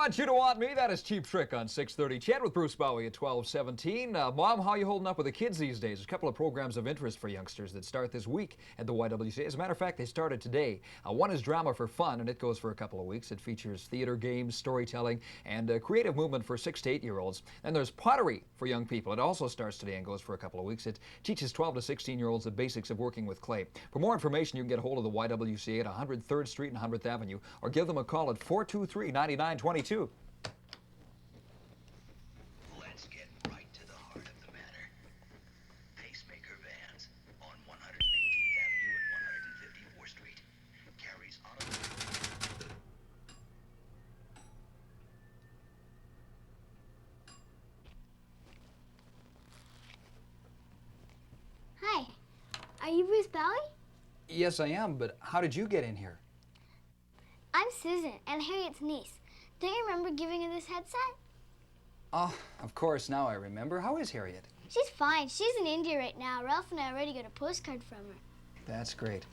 want you to want me. That is Cheap Trick on 6:30. Chat with Bruce Bowie at 12:17. Mom, how you holding up with the kids these days? There's a couple of programs of interest for youngsters that start this week at the YWCA. As a matter of fact, they started today. One is Drama for Fun, and it goes for a couple of weeks. It features theater, games, storytelling, and creative movement for 6 to 8-year-olds. Then there's Pottery for young people. It also starts today and goes for a couple of weeks. It teaches 12 to 16-year-olds the basics of working with clay. For more information, you can get a hold of the YWCA at 103rd Street and 100th Avenue, or give them a call at 423-9922. Let's get right to the heart of the matter. Pacemaker Vans on 118th Avenue and 154th Street carries auto. Hi, are you Bruce Bowie? Yes, I am, but how did you get in here? I'm Susan, and Harriet's niece. Don't you remember giving her this headset? Oh, of course, now I remember. How is Harriet? She's fine. She's in India right now. Ralph and I already got a postcard from her. That's great.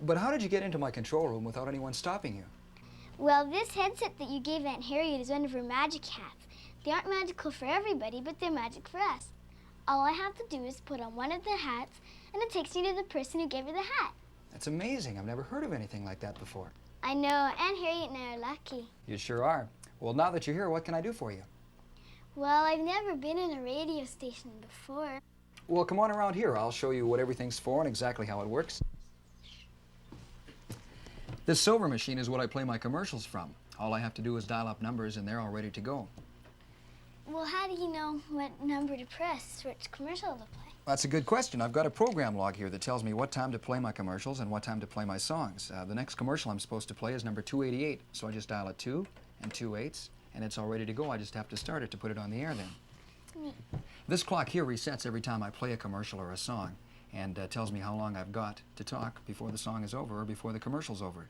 But how did you get into my control room without anyone stopping you? Well, this headset that you gave Aunt Harriet is one of her magic hats. They aren't magical for everybody, but they're magic for us. All I have to do is put on one of the hats, and it takes me to the person who gave her the hat. That's amazing. I've never heard of anything like that before. I know. Aunt Harriet and I are lucky. You sure are. Well, now that you're here, what can I do for you? Well, I've never been in a radio station before. Well, come on around here. I'll show you what everything's for and exactly how it works. This silver machine is what I play my commercials from. All I have to do is dial up numbers and they're all ready to go. Well, how do you know what number to press for which commercial to play? That's a good question. I've got a program log here that tells me what time to play my commercials and what time to play my songs. The next commercial I'm supposed to play is number 288, so I just dial a 2 and 2 8s, and it's all ready to go. I just have to start it to put it on the air then. Neat. This clock here resets every time I play a commercial or a song, and tells me how long I've got to talk before the song is over or before the commercial's over.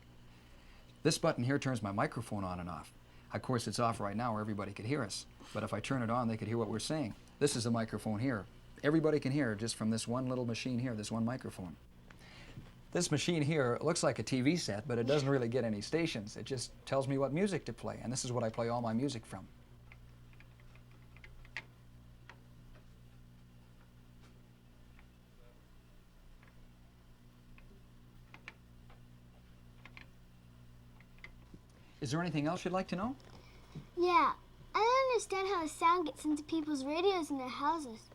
This button here turns my microphone on and off. Of course, it's off right now where everybody could hear us, but if I turn it on, they could hear what we're saying. This is the microphone here. Everybody can hear just from this one little machine here, this one microphone. This machine here looks like a TV set, but it doesn't really get any stations. It just tells me what music to play, and this is what I play all my music from. Is there anything else you'd like to know? Yeah, I don't understand how the sound gets into people's radios in their houses.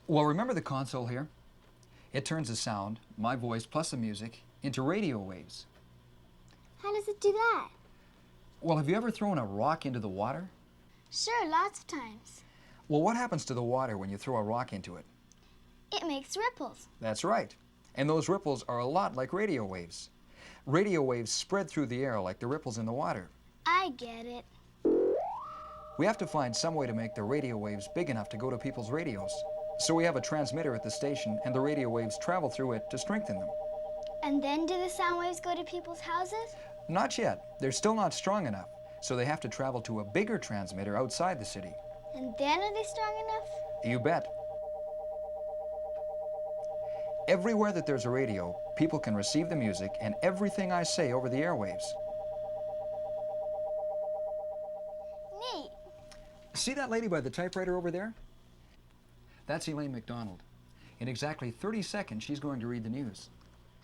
Well, remember the console here? It turns the sound, my voice plus the music, into radio waves. How does it do that? Well, have you ever thrown a rock into the water? Sure, lots of times. Well, what happens to the water when you throw a rock into it? It makes ripples. That's right. And those ripples are a lot like radio waves. Radio waves spread through the air like the ripples in the water. I get it. We have to find some way to make the radio waves big enough to go to people's radios. So we have a transmitter at the station, and the radio waves travel through it to strengthen them. And then do the sound waves go to people's houses? Not yet. They're still not strong enough, so they have to travel to a bigger transmitter outside the city. And then are they strong enough? You bet. Everywhere that there's a radio, people can receive the music and everything I say over the airwaves. Neat. See that lady by the typewriter over there? That's Elaine Mcdonald. In exactly 30 seconds, she's going to read the news.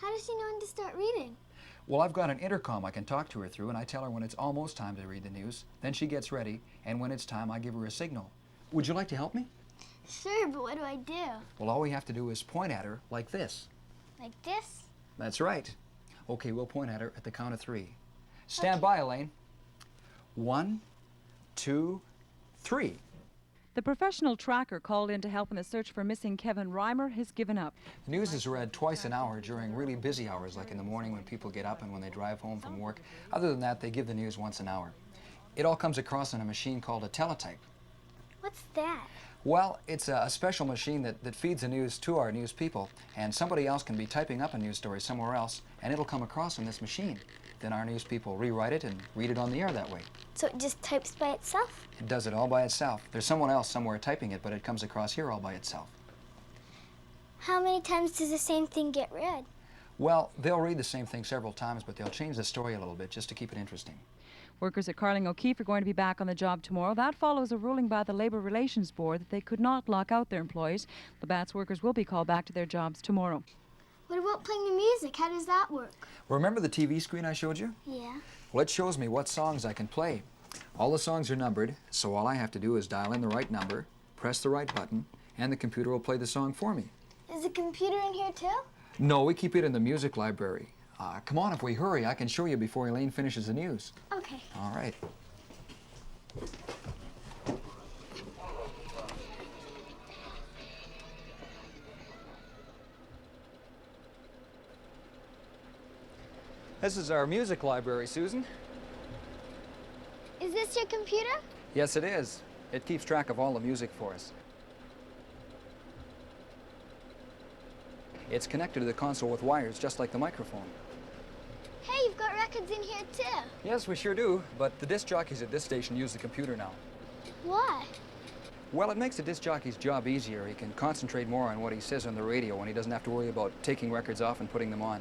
How does she know when to start reading? Well, I've got an intercom I can talk to her through, and I tell her when it's almost time to read the news. Then she gets ready, and when it's time, I give her a signal. Would you like to help me? Sure, but what do I do? Well, all we have to do is point at her like this. Like this? That's right. Okay, we'll point at her at the count of 3. Stand by, Elaine. 1, 2, 3. The professional tracker called in to help in the search for missing Kevin Reimer has given up. The news is read twice an hour during really busy hours, like in the morning when people get up and when they drive home from work. Other than that, they give the news once an hour. It all comes across on a machine called a teletype. What's that? Well, it's a special machine that feeds the news to our news people, and somebody else can be typing up a news story somewhere else, and it'll come across on this machine. Then our news people rewrite it and read it on the air that way. So it just types by itself? It does it all by itself. There's someone else somewhere typing it, but it comes across here all by itself. How many times does the same thing get read? Well, they'll read the same thing several times, but they'll change the story a little bit just to keep it interesting. Workers at Carling O'Keefe are going to be back on the job tomorrow. That follows a ruling by the Labour Relations Board that they could not lock out their employees. The BATS workers will be called back to their jobs tomorrow. What about playing the music? How does that work? Remember the TV screen I showed you? Yeah. Well, it shows me what songs I can play. All the songs are numbered, so all I have to do is dial in the right number, press the right button, and the computer will play the song for me. Is the computer in here too? No, we keep it in the music library. Come on, if we hurry, I can show you before Elaine finishes the news. Okay. All right. This is our music library, Susan. Is this your computer? Yes, it is. It keeps track of all the music for us. It's connected to the console with wires, just like the microphone. Hey, you've got records in here too. Yes, we sure do, but the disc jockeys at this station use the computer now. Why? Well, it makes the disc jockey's job easier. He can concentrate more on what he says on the radio and he doesn't have to worry about taking records off and putting them on.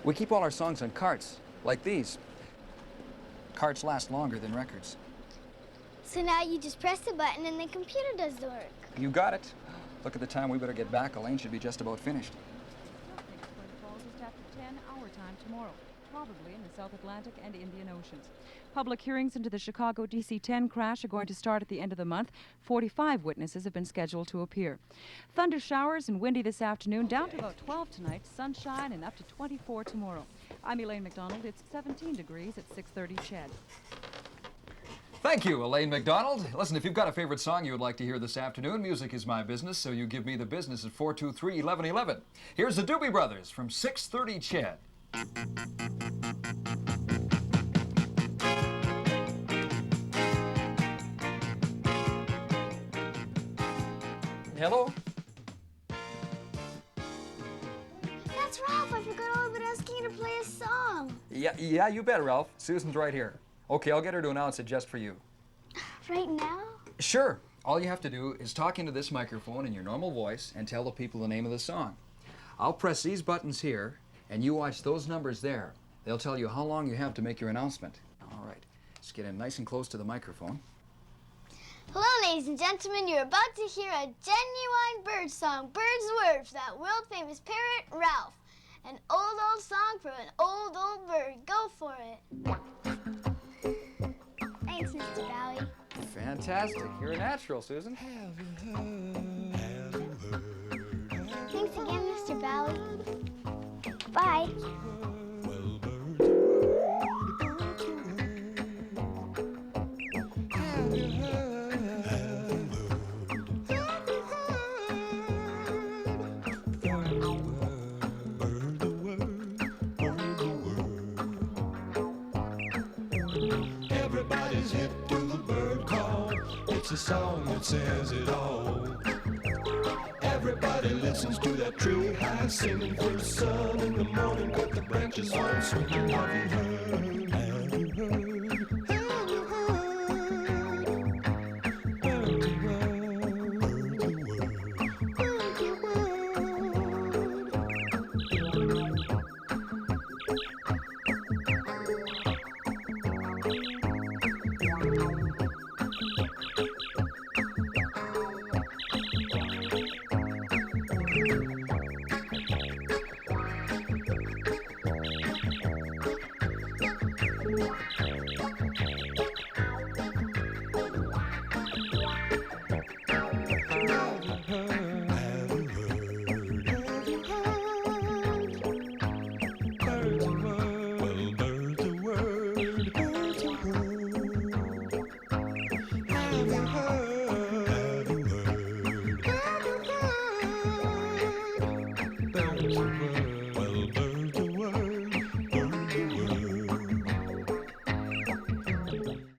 We keep all our songs on carts, like these. Carts last longer than records. So now you just press the button and the computer does the work. You got it. Look at the time. We better get back. Elaine should be just about finished. Falls just after 10 our time tomorrow, probably in the South Atlantic and Indian Oceans. Public hearings into the Chicago DC-10 crash are going to start at the end of the month. 45 witnesses have been scheduled to appear. Thunder showers and windy this afternoon, down to about 12 tonight, sunshine and up to 24 tomorrow. I'm Elaine Mcdonald. It's 17 degrees at 6:30 CHED. Thank you, Elaine Mcdonald. Listen, if you've got a favorite song you would like to hear this afternoon, music is my business, so you give me the business at 423-1111. Here's the Doobie Brothers from 6:30 CHED. Hello? That's Ralph. I forgot all about asking you to play a song. Yeah, you bet, Ralph. Susan's right here. Okay, I'll get her to announce it just for you. Right now? Sure. All you have to do is talk into this microphone in your normal voice and tell the people the name of the song. I'll press these buttons here, and you watch those numbers there. They'll tell you how long you have to make your announcement. All right. Just get in nice and close to the microphone. Hello, ladies and gentlemen. You're about to hear a genuine bird song, Bird's Word, for that world-famous parrot, Ralph. An old song for an old bird. Go for it. Thanks, Mr. Bowie. Fantastic. You're a natural, Susan. Thanks again, Mr. Bowie. Bye. Everybody's hip to the bird call. It's a song that says it all. Everybody listens to that tree high singing for the sun in the morning, but the branches on swinging. Have you heard?